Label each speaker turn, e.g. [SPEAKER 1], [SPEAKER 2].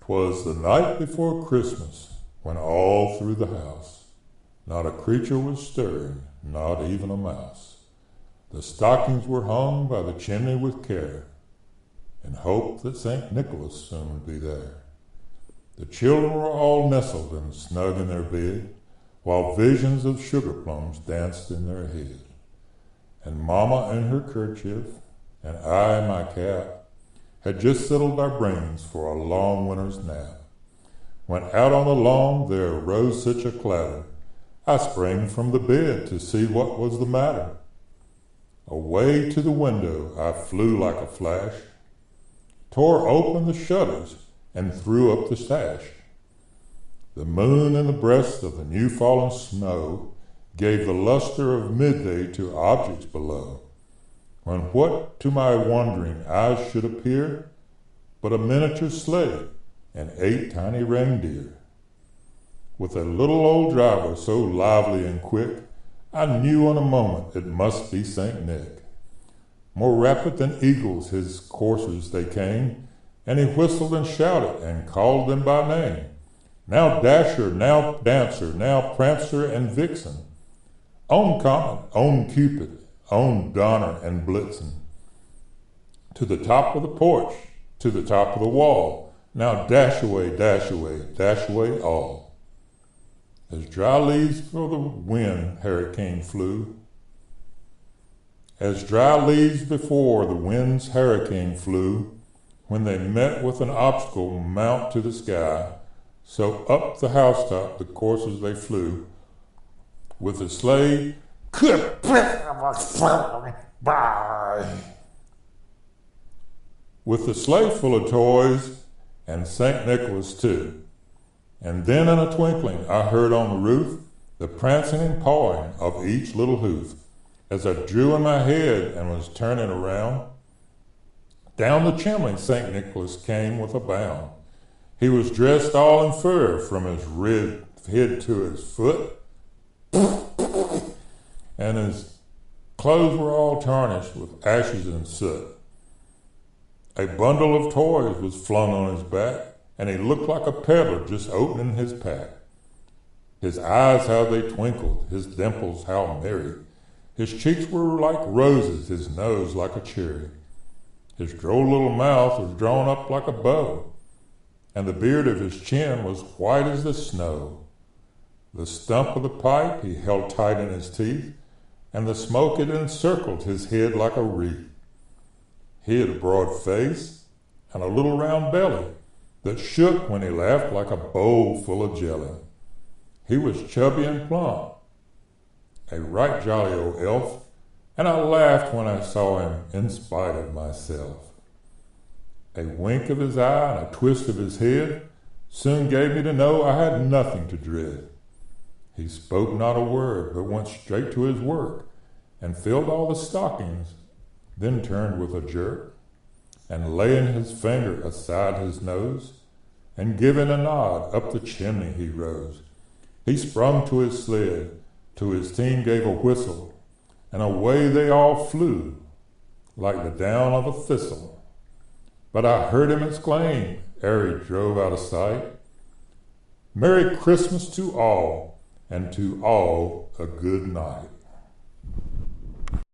[SPEAKER 1] 'Twas the night before Christmas, when all through the house not a creature was stirring, not even a mouse. The stockings were hung by the chimney with care, in hope that St. Nicholas soon would be there. The children were all nestled and snug in their bed, while visions of sugar plums danced in their head. And Mama in her kerchief, and I in my cap, had just settled our brains for a long winter's nap. When out on the lawn there arose such a clatter, I sprang from the bed to see what was the matter. Away to the window I flew like a flash, tore open the shutters, and threw up the sash. The moon in the breast of the new fallen snow gave the luster of midday to objects below, when what to my wondering eyes should appear but a miniature sleigh and 8 tiny reindeer. With a little old driver so lively and quick, I knew in a moment it must be St. Nick. More rapid than eagles his coursers they came, and he whistled and shouted and called them by name. Now Dasher, now Dancer, now Prancer and Vixen, on Comet, on Cupid, on Donner and Blitzen. To the top of the porch, to the top of the wall, now dash away, dash away, dash away all. As dry leaves for the wind hurricane flew, as dry leaves before the wind's hurricane flew, when they met with an obstacle mount to the sky, so up the housetop the coursers they flew, with the sleigh, with the sleigh full of toys, and St. Nicholas too. And then in a twinkling I heard on the roof the prancing and pawing of each little hoof. As I drew in my head and was turning around, down the chimney St. Nicholas came with a bound. He was dressed all in fur from his head to his foot, and his clothes were all tarnished with ashes and soot. A bundle of toys was flung on his back, and he looked like a peddler just opening his pack. His eyes, how they twinkled, his dimples, how merry. His cheeks were like roses, his nose like a cherry. His droll little mouth was drawn up like a bow, and the beard of his chin was white as the snow. The stump of the pipe he held tight in his teeth, and the smoke had encircled his head like a wreath. He had a broad face and a little round belly that shook when he laughed like a bowl full of jelly. He was chubby and plump, a right jolly old elf, and I laughed when I saw him in spite of myself. A wink of his eye and a twist of his head soon gave me to know I had nothing to dread. He spoke not a word, but went straight to his work, and filled all the stockings, then turned with a jerk, and laying his finger aside his nose, and giving a nod, up the chimney he rose. He sprung to his sled, to his team gave a whistle, and away they all flew, like the down of a thistle. But I heard him exclaim, ere he drove out of sight, "Merry Christmas to all, and to all a good night."